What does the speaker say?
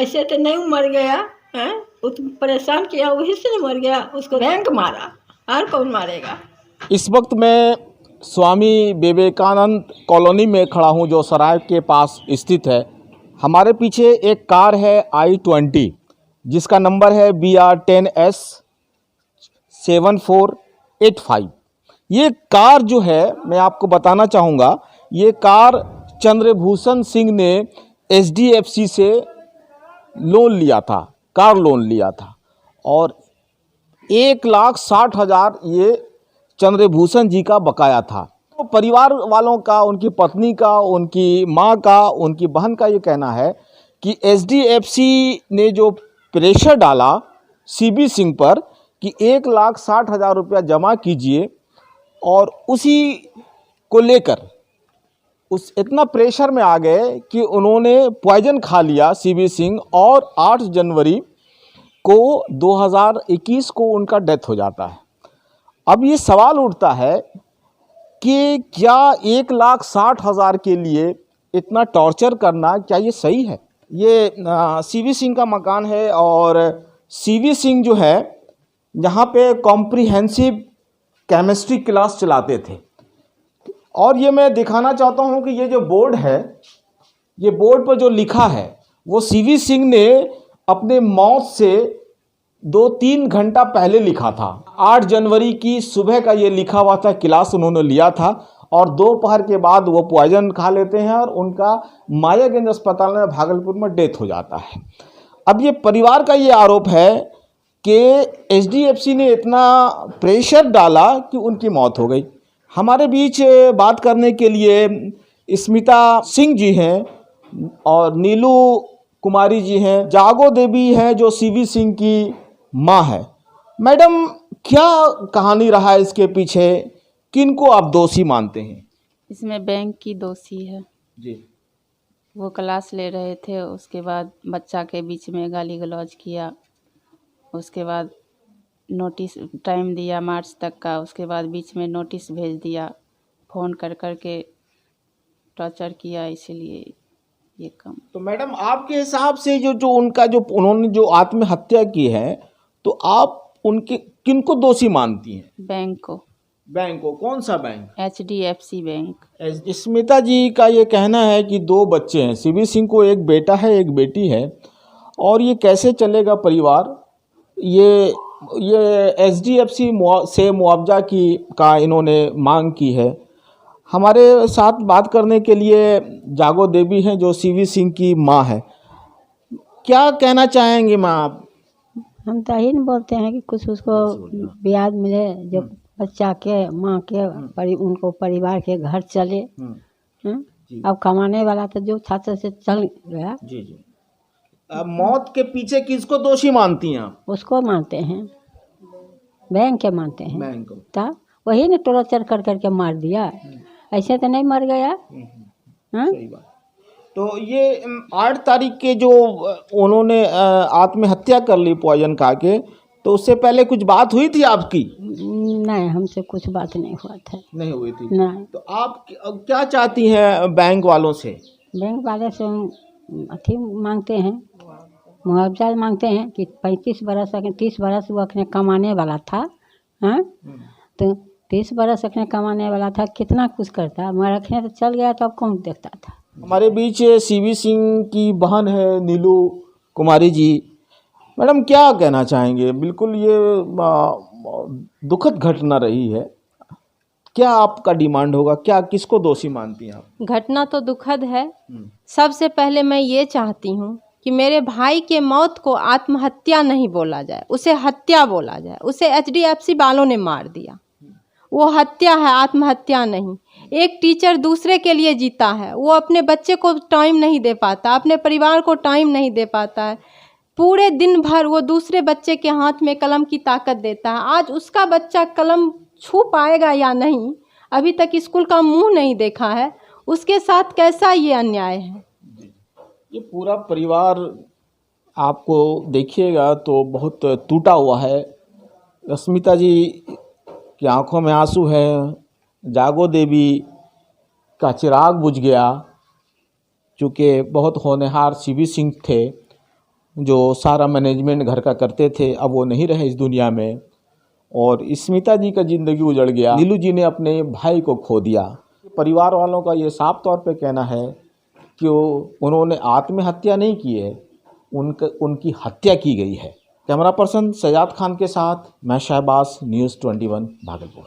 ऐसे तो नहीं मर गया है, उस परेशान किया वही से मर गया, उसको बैंक मारा, और कौन मारेगा। इस वक्त मैं स्वामी विवेकानंद कॉलोनी में खड़ा हूं, जो सराय के पास स्थित है। हमारे पीछे एक कार है I-20 जिसका नंबर है BR10S7485। ये कार जो है, मैं आपको बताना चाहूँगा, ये कार चंद्रभूषण सिंह ने HDFC से लोन लिया था, कार लोन लिया था, और 1,60,000 ये चंद्रभूषण जी का बकाया था। तो परिवार वालों का, उनकी पत्नी का, उनकी मां का, उनकी बहन का ये कहना है कि HDFC ने जो प्रेशर डाला CB सिंह पर कि 1,60,000 रुपया जमा कीजिए, और उसी को लेकर उस इतना प्रेशर में आ गए कि उन्होंने पॉइजन खा लिया CB सिंह, और 8 जनवरी को 2021 को उनका डेथ हो जाता है। अब ये सवाल उठता है कि क्या 1,60,000 के लिए इतना टॉर्चर करना, क्या ये सही है। ये CB सिंह का मकान है, और CB सिंह जो है यहाँ पे कॉम्प्रिहेंसिव केमिस्ट्री क्लास चलाते थे। और ये मैं दिखाना चाहता हूँ कि ये जो बोर्ड है, ये बोर्ड पर जो लिखा है वो CB सिंह ने अपने मौत से 2-3 घंटा पहले लिखा था। 8 जनवरी की सुबह का ये लिखा हुआ था, क्लास उन्होंने लिया था, और दोपहर के बाद वो पॉइजन खा लेते हैं और उनका मायागंज अस्पताल में भागलपुर में डेथ हो जाता है। अब ये परिवार का ये आरोप है कि HDFC ने इतना प्रेशर डाला कि उनकी मौत हो गई। हमारे बीच बात करने के लिए स्मिता सिंह जी हैं, और नीलू कुमारी जी हैं, जागो देवी हैं जो CB सिंह की माँ है। मैडम, क्या कहानी रहा है इसके पीछे, किनको आप दोषी मानते हैं। इसमें बैंक की दोषी है जी। वो क्लास ले रहे थे, उसके बाद बच्चा के बीच में गाली गलौज किया, उसके बाद नोटिस टाइम दिया मार्च तक का, उसके बाद बीच में नोटिस भेज दिया, फ़ोन कर कर के टॉर्चर किया, इसीलिए ये काम। तो मैडम, आपके हिसाब से जो उनका जो उन्होंने जो आत्महत्या की है, तो आप उनके किनको दोषी मानती हैं। बैंक को। बैंक को? कौन सा bank? HDFC bank. Smita ji का ये कहना है कि 2 बच्चे हैं, CB सिंह को एक बेटा है, एक बेटी है, और ये कैसे चलेगा परिवार। ये HDFC से मुआवजा का इन्होंने मांग की है। हमारे साथ बात करने के लिए जागो देवी हैं जो CB सिंह की माँ है। क्या कहना चाहेंगे माँ आप। हम तो यही बोलते हैं कि कुछ उसको ब्याज मिले, जो बच्चा के माँ के उनको परिवार के घर चले। अब कमाने वाला तो जो था से चल गया। जी जी। अब मौत के पीछे किसको दोषी मानती हैं आप। उसको मानते हैं, बैंक के मानते हैं। बैंक को। तो वही ने टॉर्चर कर करके मार दिया, ऐसे तो नहीं मर गया। सही बात। तो ये 8 तारीख के जो उन्होंने आत्महत्या कर ली पॉइजन खा के, तो उससे पहले कुछ बात हुई थी आपकी। नहीं, हमसे कुछ बात नहीं हुआ था। नहीं हुई थी। नहीं। तो आप क्या चाहती हैं बैंक वालों से। बैंक वाले से अथी मांगते हैं, मुआवजा मांगते हैं कि 35 बरस 30 बरस वो अपने कमाने वाला था। हाँ, तो 30 बरस अपने कमाने वाला था, कितना कुछ करता, मगर रखने तो चल गया, तो अब कौन देखता था। हमारे बीच CB सिंह की बहन है नीलू कुमारी जी। मैडम, क्या कहना चाहेंगे। बिल्कुल ये दुखद घटना रही है, क्या आपका डिमांड होगा, क्या किसको दोषी मानती हैं आप। घटना तो दुखद है। सबसे पहले मैं ये चाहती हूँ कि मेरे भाई के मौत को आत्महत्या नहीं बोला जाए, उसे हत्या बोला जाए। उसे HDFC वालों ने मार दिया, वो हत्या है, आत्महत्या नहीं। एक टीचर दूसरे के लिए जीता है, वो अपने बच्चे को टाइम नहीं दे पाता, अपने परिवार को टाइम नहीं दे पाता है, पूरे दिन भर वो दूसरे बच्चे के हाथ में कलम की ताकत देता है। आज उसका बच्चा कलम छू पाएगा या नहीं, अभी तक स्कूल का मुंह नहीं देखा है, उसके साथ कैसा ये अन्याय है। ये पूरा परिवार आपको देखिएगा तो बहुत टूटा हुआ है। स्मिता जी की आंखों में आंसू है, जागो देवी का चिराग बुझ गया, चूँकि बहुत होनहार CB सिंह थे, जो सारा मैनेजमेंट घर का करते थे, अब वो नहीं रहे इस दुनिया में और स्मिता जी का ज़िंदगी उजड़ गया। नीलू जी ने अपने भाई को खो दिया। परिवार वालों का ये साफ तौर पे कहना है कि उन्होंने आत्महत्या नहीं की है, उनकी हत्या की गई है। कैमरा पर्सन सजाद खान के साथ मैं शहबाज, न्यूज़ 21 भागलपुर।